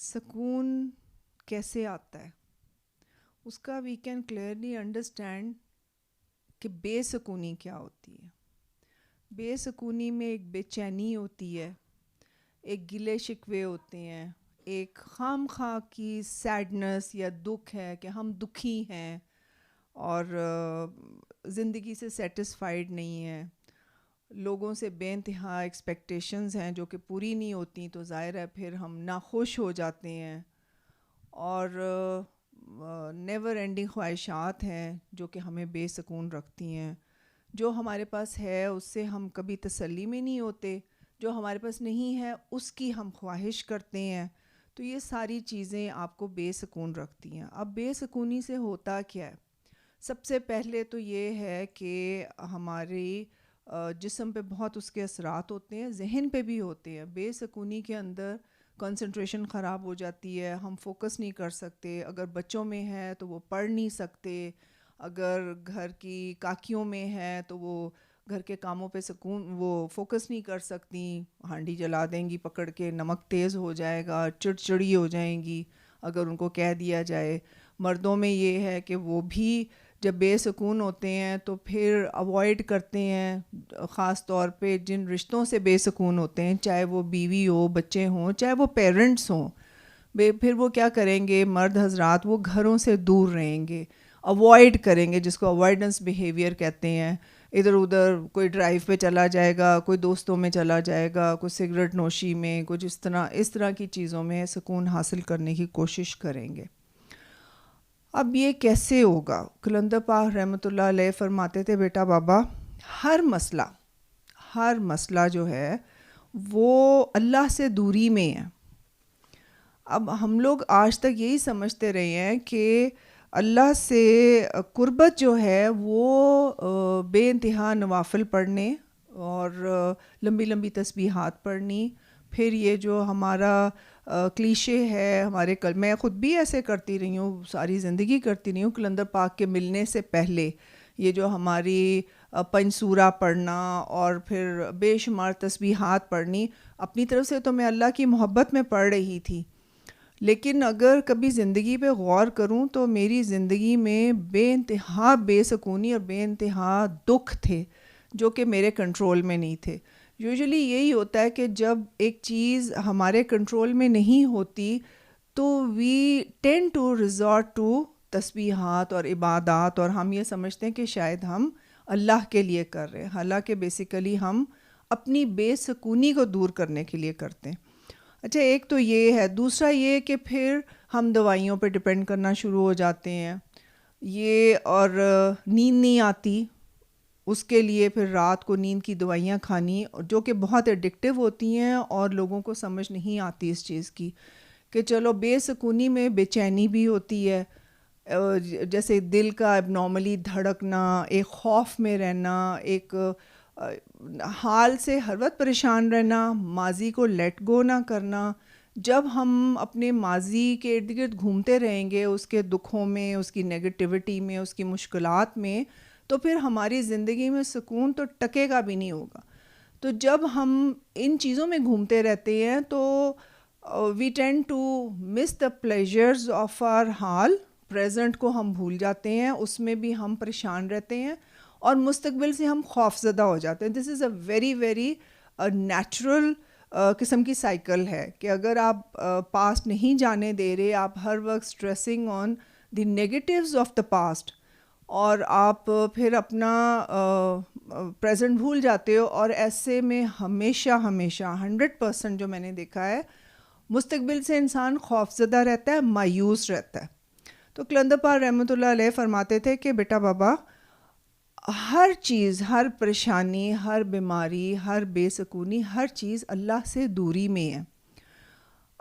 سکون کیسے آتا ہے اس کا وی کین کلیئرلی انڈرسٹینڈ کہ بے سکونی کیا ہوتی ہے. بے سکونی میں ایک بے چینی ہوتی ہے, ایک گلے شکوے ہوتے ہیں, ایک خام خواہ کی سیڈنس یا دکھ ہے کہ ہم دکھی ہیں اور زندگی سے سیٹسفائیڈ نہیں ہیں, لوگوں سے بے انتہا ایکسپیکٹیشنز ہیں جو کہ پوری نہیں ہوتی, تو ظاہر ہے پھر ہم ناخوش ہو جاتے ہیں, اور نیور اینڈنگ خواہشات ہیں جو کہ ہمیں بے سکون رکھتی ہیں. جو ہمارے پاس ہے اس سے ہم کبھی تسلی میں نہیں ہوتے, جو ہمارے پاس نہیں ہے اس کی ہم خواہش کرتے ہیں. تو یہ ساری چیزیں آپ کو بے سکون رکھتی ہیں. اب بے سکونی سے ہوتا کیا ہے؟ سب سے پہلے تو یہ ہے کہ ہماری جسم پہ بہت اس کے اثرات ہوتے ہیں, ذہن پہ بھی ہوتے ہیں. بے سکونی کے اندر کنسنٹریشن خراب ہو جاتی ہے, ہم فوکس نہیں کر سکتے. اگر بچوں میں ہے تو وہ پڑھ نہیں سکتے, اگر گھر کی کاکیوں میں ہے تو وہ گھر کے کاموں پہ وہ فوکس نہیں کر سکتی, ہانڈی جلا دیں گی پکڑ کے, نمک تیز ہو جائے گا, چڑچڑی ہو جائیں گی اگر ان کو کہہ دیا جائے. مردوں میں یہ ہے کہ وہ بھی جب بے سکون ہوتے ہیں تو پھر اوائڈ کرتے ہیں, خاص طور پہ جن رشتوں سے بے سکون ہوتے ہیں, چاہے وہ بیوی ہو, بچے ہوں, چاہے وہ پیرنٹس ہوں, پھر وہ کیا کریں گے مرد حضرات, وہ گھروں سے دور رہیں گے, اوائڈ کریں گے, جس کو اوائڈنس بیہیویئر کہتے ہیں. ادھر ادھر کوئی ڈرائیو پہ چلا جائے گا, کوئی دوستوں میں چلا جائے گا, کوئی سگریٹ نوشی میں, کچھ اس طرح کی چیزوں میں سکون حاصل کرنے کی کوشش کریں گے. اب یہ کیسے ہوگا؟ قلندر پاک رحمۃ اللہ علیہ فرماتے تھے, بیٹا بابا ہر مسئلہ جو ہے وہ اللہ سے دوری میں ہے. اب ہم لوگ آج تک یہی سمجھتے رہے ہیں کہ اللہ سے قربت جو ہے وہ بے انتہا نوافل پڑھنے اور لمبی لمبی تسبیحات پڑھنی. پھر یہ جو ہمارا کلیشے ہے ہمارے میں خود بھی ایسے کرتی رہی ہوں, ساری زندگی کرتی رہی ہوں. قلندر پاک کے ملنے سے پہلے یہ جو ہماری پنج سورہ پڑھنا اور پھر بے شمار تسبیحات پڑھنی, اپنی طرف سے تو میں اللہ کی محبت میں پڑھ رہی تھی, لیکن اگر کبھی زندگی پہ غور کروں تو میری زندگی میں بے انتہا بے سکونی اور بے انتہا دکھ تھے جو کہ میرے کنٹرول میں نہیں تھے. یوزلی یہی ہوتا ہے کہ جب ایک چیز ہمارے کنٹرول میں نہیں ہوتی تو we tend to resort to تسبیحات اور عبادات, اور ہم یہ سمجھتے ہیں کہ شاید ہم اللہ کے لیے کر رہے ہیں, حالانکہ بیسیکلی ہم اپنی بے سکونی کو دور کرنے کے لیے کرتے ہیں. اچھا, ایک تو یہ ہے. دوسرا یہ کہ پھر ہم دوائیوں پہ ڈپینڈ کرنا شروع ہو جاتے ہیں یہ, اور نیند نہیں آتی, اس کے لیے پھر رات کو نیند کی دوائیاں کھانی جو کہ بہت ایڈکٹیو ہوتی ہیں, اور لوگوں کو سمجھ نہیں آتی اس چیز کی کہ چلو بے سکونی میں بے چینی بھی ہوتی ہے, جیسے دل کا اب نارملی دھڑکنا, ایک خوف میں رہنا, ایک حال سے ہر وقت پریشان رہنا, ماضی کو لیٹ گو نہ کرنا. جب ہم اپنے ماضی کے ارد گرد گھومتے رہیں گے, اس کے دکھوں میں, اس کی نیگیٹیوٹی میں, اس کی مشکلات میں, تو پھر ہماری زندگی میں سکون تو ٹکے گا بھی نہیں ہوگا. تو جب ہم ان چیزوں میں گھومتے رہتے ہیں تو we tend to miss the pleasures of our حال. پریزنٹ کو ہم بھول جاتے ہیں, اس میں بھی ہم پریشان رہتے ہیں, اور مستقبل سے ہم خوف زدہ ہو جاتے ہیں. دس از اے ویری ویری نیچرل قسم کی سائیکل ہے کہ اگر آپ پاسٹ نہیں جانے دے رہے, آپ ہر وقت stressing on the negatives of the past, اور آپ پھر اپنا پریزنٹ بھول جاتے ہو, اور ایسے میں ہمیشہ 100% جو میں نے دیکھا ہے مستقبل سے انسان خوف زدہ رہتا ہے, مایوس رہتا ہے. تو قلندر پاک رحمۃ اللہ علیہ فرماتے تھے کہ بیٹا بابا ہر چیز, ہر پریشانی, ہر بیماری, ہر بے سکونی, ہر چیز اللہ سے دوری میں ہے.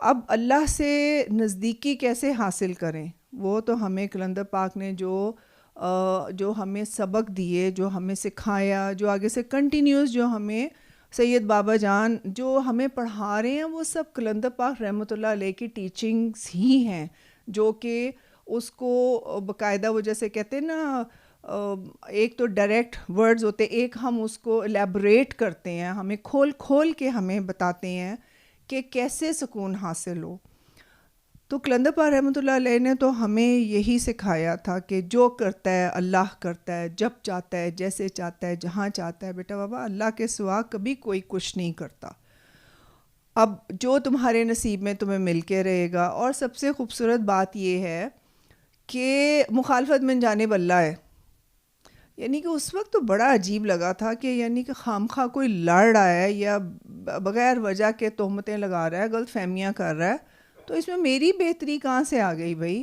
اب اللہ سے نزدیکی کیسے حاصل کریں؟ وہ تو ہمیں قلندر پاک نے جو ہمیں سبق دیے, جو ہمیں سکھایا, جو آگے سے کنٹینیوز جو ہمیں سید بابا جان جو ہمیں پڑھا رہے ہیں, وہ سب قلندر پاک رحمۃ اللہ علیہ کی ٹیچنگز ہی ہیں, جو کہ اس کو باقاعدہ وہ جیسے کہتے ہیں نا, ایک تو ڈائریکٹ ورڈز ہوتے, ایک ہم اس کو الیبوریٹ کرتے ہیں, ہمیں کھول کے ہمیں بتاتے ہیں کہ کیسے سکون حاصل ہو. تو کلندر پاک رحمۃ اللہ علیہ نے تو ہمیں یہی سکھایا تھا کہ جو کرتا ہے اللہ کرتا ہے، جب چاہتا ہے، جیسے چاہتا ہے، جہاں چاہتا ہے. بیٹا بابا، اللہ کے سوا کبھی کوئی کچھ نہیں کرتا. اب جو تمہارے نصیب میں تمہیں مل کے رہے گا. اور سب سے خوبصورت بات یہ ہے کہ مخالفت من جانب اللہ ہے. یعنی کہ اس وقت تو بڑا عجیب لگا تھا کہ یعنی کہ خام خواہ کوئی لڑ رہا ہے یا بغیر وجہ کے تہمتیں لگا رہا ہے، غلط فہمیاں کر رہا ہے، تو اس میں میری بہتری کہاں سے آ گئی بھائی؟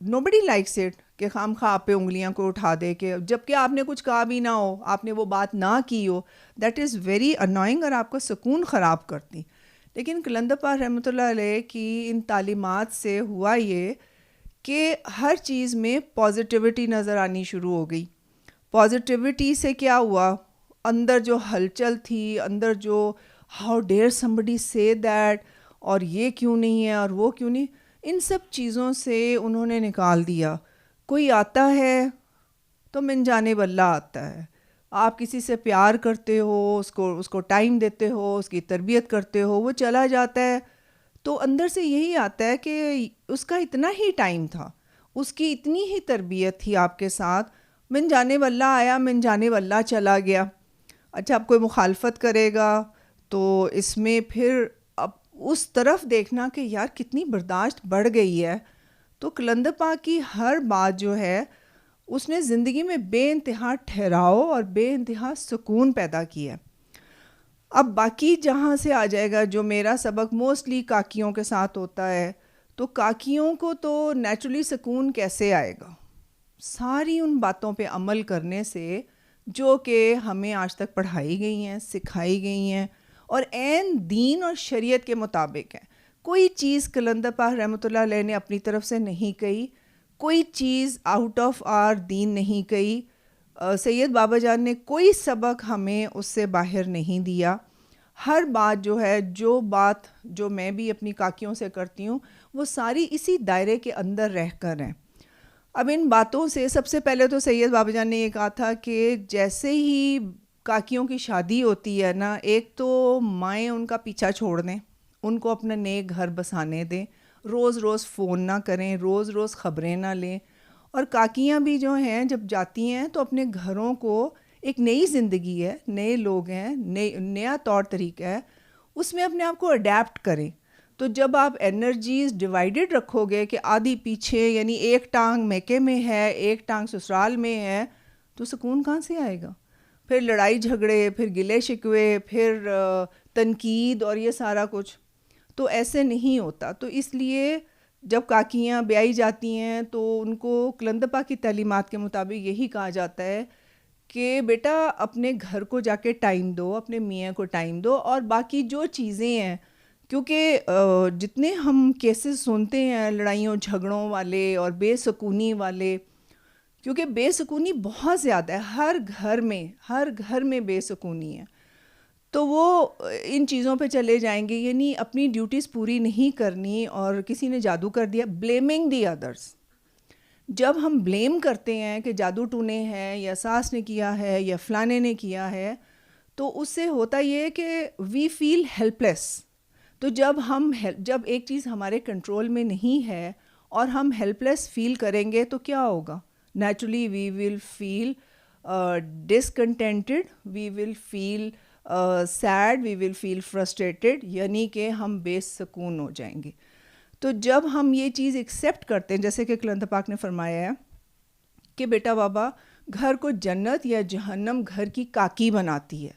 نو بڈی لائکس اٹ کہ خام خواہ آپ پہ انگلیاں کو اٹھا دے، کہ جب کہ آپ نے کچھ کہا بھی نہ ہو، آپ نے وہ بات نہ کی ہو. دیٹ از ویری انوائنگ اور آپ کا سکون خراب کرتی. لیکن کلندر پاک رحمۃ اللہ علیہ کی ان تعلیمات سے ہوا یہ کہ ہر چیز میں پازیٹیوٹی نظر آنی شروع ہو گئی. پازیٹیوٹی سے کیا ہوا، اندر جو ہلچل تھی، اندر جو ہاؤ ڈیئر سمبڈی سے دیٹ، اور یہ کیوں نہیں ہے اور وہ کیوں نہیں، ان سب چیزوں سے انہوں نے نکال دیا. کوئی آتا ہے تو من جانب اللہ آتا ہے. آپ کسی سے پیار کرتے ہو، اس کو ٹائم دیتے ہو، اس کی تربیت کرتے ہو، وہ چلا جاتا ہے تو اندر سے یہی آتا ہے کہ اس کا اتنا ہی ٹائم تھا، اس کی اتنی ہی تربیت تھی آپ کے ساتھ، من جانب اللہ آیا، من جانب اللہ چلا گیا. اچھا، اب کوئی مخالفت کرے گا تو اس میں پھر اب اس طرف دیکھنا کہ یار کتنی برداشت بڑھ گئی ہے. تو کلندر پاک کی ہر بات جو ہے اس نے زندگی میں بے انتہا ٹھہراؤ اور بے انتہا سکون پیدا کیا. اب باقی جہاں سے آ جائے گا، جو میرا سبق موسٹلی کاکیوں کے ساتھ ہوتا ہے، تو کاکیوں کو تو نیچرلی سکون کیسے آئے گا؟ ساری ان باتوں پہ عمل کرنے سے جو کہ ہمیں آج تک پڑھائی گئی ہیں، سکھائی گئی ہیں اور عین دین اور شریعت کے مطابق ہیں. کوئی چیز کلندر پاک رحمۃ اللہ علیہ نے اپنی طرف سے نہیں کہی، کوئی چیز آؤٹ آف آر دین نہیں کہی. سید بابا جان نے کوئی سبق ہمیں اس سے باہر نہیں دیا. ہر بات جو بات میں بھی اپنی کاکیوں سے کرتی ہوں، وہ ساری اسی دائرے کے اندر رہ کر ہیں. اب ان باتوں سے سب سے پہلے تو سید بابا جان نے یہ کہا تھا کہ جیسے ہی کاکیوں کی شادی ہوتی ہے نا، ایک تو مائیں ان کا پیچھا چھوڑ دیں، ان کو اپنا نیک گھر بسانے دیں، روز روز فون نہ کریں، روز روز خبریں نہ لیں. اور کاکیاں بھی جو ہیں جب جاتی ہیں تو اپنے گھروں کو، ایک نئی زندگی ہے، نئے لوگ ہیں، نیا طور طریقہ ہے، اس میں اپنے آپ کو اڈیپٹ کریں. تو جب آپ انرجیز ڈیوائیڈڈ رکھو گے کہ آدھی پیچھے، یعنی ایک ٹانگ میکے میں ہے، ایک ٹانگ سسرال میں ہے، تو سکون کہاں سے آئے گا؟ پھر لڑائی جھگڑے، پھر گلے شکوے، پھر تنقید اور یہ سارا کچھ. تو ایسے نہیں ہوتا. تو اس لیے جب کاکیاں بیائی جاتی ہیں تو ان کو کلندر پاک کی تعلیمات کے مطابق یہی کہا جاتا ہے کہ بیٹا اپنے گھر کو جا کے ٹائم دو، اپنے میاں کو ٹائم دو. اور باقی جو چیزیں ہیں، کیونکہ جتنے ہم کیسز سنتے ہیں لڑائیوں جھگڑوں والے اور بے سکونی والے، کیونکہ بے سکونی بہت زیادہ ہے، ہر گھر میں بے سکونی ہے، تو وہ ان چیزوں پہ چلے جائیں گے. یعنی اپنی ڈیوٹیز پوری نہیں کرنی اور کسی نے جادو کر دیا، بلیمنگ دی ادرس. جب ہم بلیم کرتے ہیں کہ جادو ٹونے ہے یا ساس نے کیا ہے یا فلانے نے کیا ہے، تو اس سے ہوتا یہ کہ وی فیل ہیلپ لیس. تو جب ایک چیز ہمارے کنٹرول میں نہیں ہے اور ہم ہیلپ لیس فیل کریں گے تو کیا ہوگا؟ Naturally we will feel discontented, we will feel sad, we will feel frustrated, یعنی کہ ہم بے سکون ہو جائیں گے. تو جب ہم یہ چیز ایکسیپٹ کرتے ہیں، جیسے کہ کلندر پاک نے فرمایا ہے کہ بیٹا بابا گھر کو جنت یا جہنم گھر کی کاکی بناتی ہے.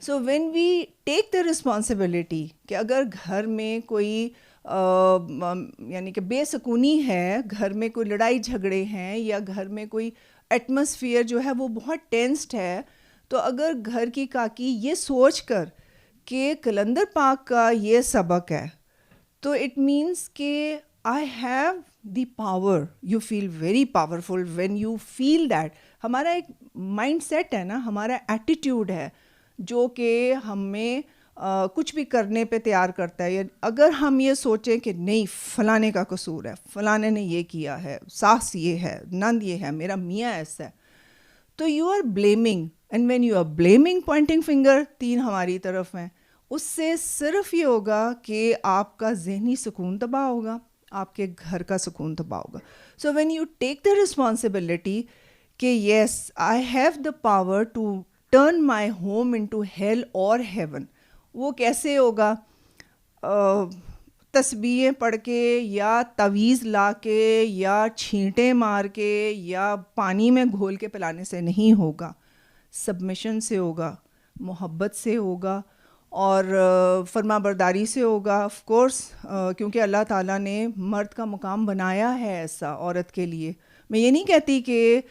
So when we take the responsibility کہ اگر گھر میں کوئی یعنی کہ بے سکونی ہے، گھر میں کوئی لڑائی جھگڑے ہیں یا گھر میں کوئی ایٹماسفیئر جو ہے وہ بہت ٹینسڈ ہے، تو اگر گھر کی کاکی یہ سوچ کر کہ کلندر پاک کا یہ سبق ہے، تو اٹ مینس کہ I have the power. You feel very powerful when you feel that. ہمارا ایک مائنڈ سیٹ ہے نا، ہمارا ایٹیٹیوڈ ہے جو کہ ہمیں کچھ بھی کرنے پہ تیار کرتا ہے. اگر ہم یہ سوچیں کہ نہیں فلانے کا قصور ہے، فلانے نے یہ کیا ہے، ساس یہ ہے، نند یہ ہے، میرا میاں ایسا ہے، تو you are blaming. And when you are blaming, pointing finger, تین ہماری طرف ہیں، اس سے صرف یہ ہوگا کہ آپ کا ذہنی سکون تباہ ہوگا, آپ کے گھر کا سکون تباہ ہوگا. So when you take the responsibility کہ yes I have the power to turn my home into hell اور ہیون. وہ کیسے ہوگا؟ تسبیحیں پڑھ کے یا تعویذ لا کے یا چھینٹیں مار کے یا پانی میں گھول کے پلانے سے نہیں ہوگا. سبمیشن سے ہوگا, محبت سے ہوگا اور فرما برداری سے ہوگا. آف کورس کیونکہ اللہ تعالیٰ نے مرد کا مقام بنایا ہے ایسا عورت کے لیے. میں یہ نہیں کہتی کہ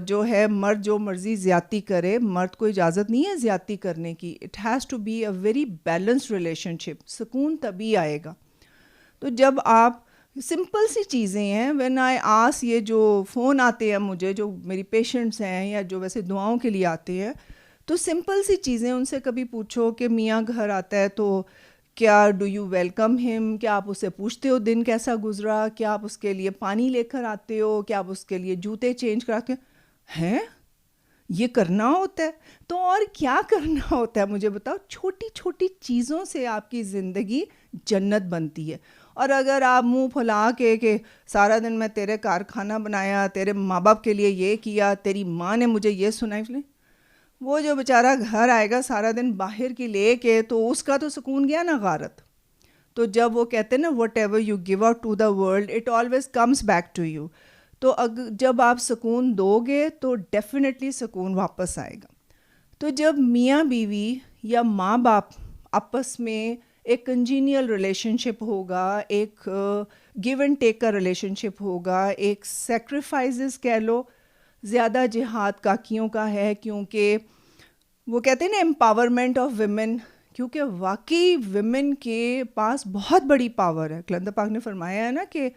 جو ہے مرد جو مرضی زیادتی کرے, مرد کو اجازت نہیں ہے زیادتی کرنے کی. It has to be a very balanced relationship. سکون تبھی آئے گا. تو جب آپ سمپل سی چیزیں ہیں, وین آئی آس, یہ جو فون آتے ہیں مجھے جو میری پیشنٹس ہیں یا جو ویسے دعاؤں کے لیے آتے ہیں, تو سمپل سی چیزیں ان سے کبھی پوچھو کہ میاں گھر آتا ہے تو کیا ڈو یو ویلکم ہم, کیا آپ اس سے پوچھتے ہو دن کیسا گزرا, کیا آپ اس کے لیے پانی لے کر آتے ہو, کیا آپ اس کے لیے جوتے چینج کراتے ہیں. یہ کرنا ہوتا ہے تو اور کیا کرنا ہوتا ہے مجھے بتاؤ. چھوٹی چھوٹی چیزوں سے آپ کی زندگی جنت بنتی ہے. اور اگر آپ منہ پھلا کے کہ سارا دن میں تیرے کارخانہ بنایا, تیرے ماں باپ کے لیے یہ کیا, تیری ماں نے مجھے یہ سنائی, وہ جو بیچارہ گھر آئے گا سارا دن باہر کی لے کے, تو اس کا تو سکون گیا نا غارت. تو جب وہ کہتے ہیں نا whatever you give out to the world it always comes back to you. تو جب آپ سکون دو گے تو ڈیفینیٹلی سکون واپس آئے گا. تو جب میاں بیوی یا ماں باپ آپس میں ایک کنجینیل ریلیشن شپ ہوگا, ایک گیو اینڈ ٹیک کا ریلیشن شپ ہوگا, ایک سیکریفائزز کہہ لو, زیادہ جہاد کاکیوں کا ہے, کیونکہ وہ کہتے ہیں نا امپاورمنٹ آف ویمن, کیونکہ واقعی ویمن کے پاس بہت بڑی پاور ہے. کلندر پاک نے فرمایا ہے نا کہ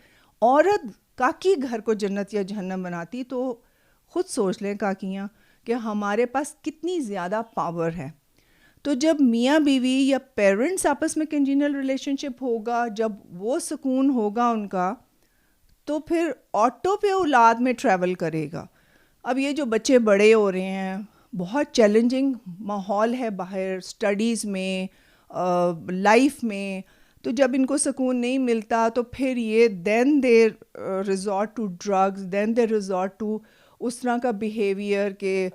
عورت کاکی گھر کو جنت یا جہنم بناتی. تو خود سوچ لیں کاکیاں کہ ہمارے پاس کتنی زیادہ پاور ہے. تو جب میاں بیوی یا پیرنٹس آپس میں کنجینل ریلیشن شپ ہوگا, جب وہ سکون ہوگا ان کا, تو پھر آٹو پہ اولاد میں ٹریول کرے گا. اب یہ جو بچے بڑے ہو رہے ہیں, بہت چیلنجنگ ماحول ہے باہر, اسٹڈیز میں, لائف میں. تو جب ان کو سکون نہیں ملتا تو پھر یہ then they resort to drugs, then they resort to اس طرح کا بیہیویئر کہ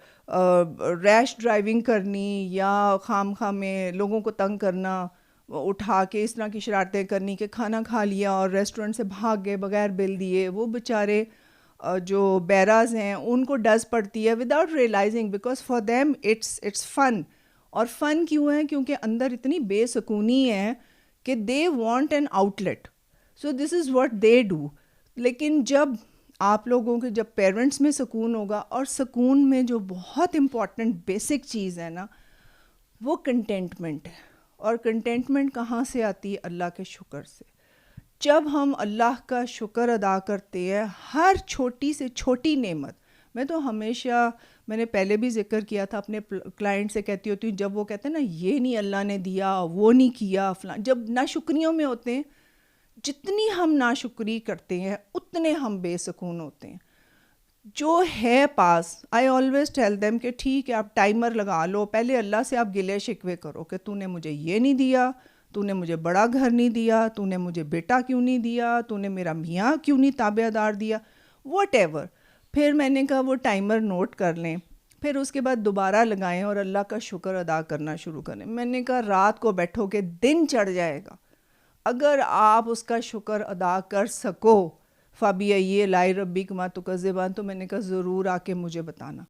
ریش ڈرائیونگ کرنی یا خام خواہ میں لوگوں کو تنگ کرنا, اٹھا کے اس طرح کی شرارتیں کرنی کہ کھانا کھا لیا اور ریسٹورنٹ سے بھاگ گئے بغیر بل دیے. وہ بیچارے جو بیراز ہیں ان کو ڈز پڑتی ہے without realizing, because for them it's fun. اور فن کیوں ہے؟ کیونکہ اندر اتنی بے سکونی ہے کہ they want an outlet, so this is what they do. لیکن جب آپ لوگوں کے جب پیرنٹس میں سکون ہوگا, اور سکون میں جو بہت امپورٹنٹ بیسک چیز ہے نا وہ کنٹینٹمنٹ ہے. اور کنٹینٹمنٹ کہاں سے آتی ہے؟ اللہ کے شکر سے. جب ہم اللہ کا شکر ادا کرتے ہیں ہر چھوٹی سے چھوٹی نعمت. میں تو ہمیشہ, میں نے پہلے بھی ذکر کیا تھا, اپنے کلائنٹ سے کہتی ہوتی ہوں, جب وہ کہتے ہیں نا یہ نہیں اللہ نے دیا, وہ نہیں کیا فلاں, جب ناشکریوں میں ہوتے ہیں, جتنی ہم ناشکری کرتے ہیں اتنے ہم بے سکون ہوتے ہیں. جو ہے پاس, آئی آلویز ٹیل دیم کہ ٹھیک ہے آپ ٹائمر لگا لو, پہلے اللہ سے آپ گلے شکوے کرو کہ تو نے مجھے یہ نہیں دیا, تو نے مجھے بڑا گھر نہیں دیا, تو نے مجھے بیٹا کیوں نہیں دیا, تو نے میرا میاں کیوں نہیں تابع دار دیا, واٹ ایور. پھر میں نے کہا وہ ٹائمر نوٹ کر لیں, پھر اس کے بعد دوبارہ لگائیں اور اللہ کا شکر ادا کرنا شروع کریں. میں نے کہا رات کو بیٹھو کہ دن چڑھ جائے گا, اگر آپ اس کا شکر ادا کر سکو, فَبِأَيِّ آلَاءِ رَبِّكُمَا تُكَذِّبَانِ, تو میں نے کہا ضرور آ کے مجھے بتانا.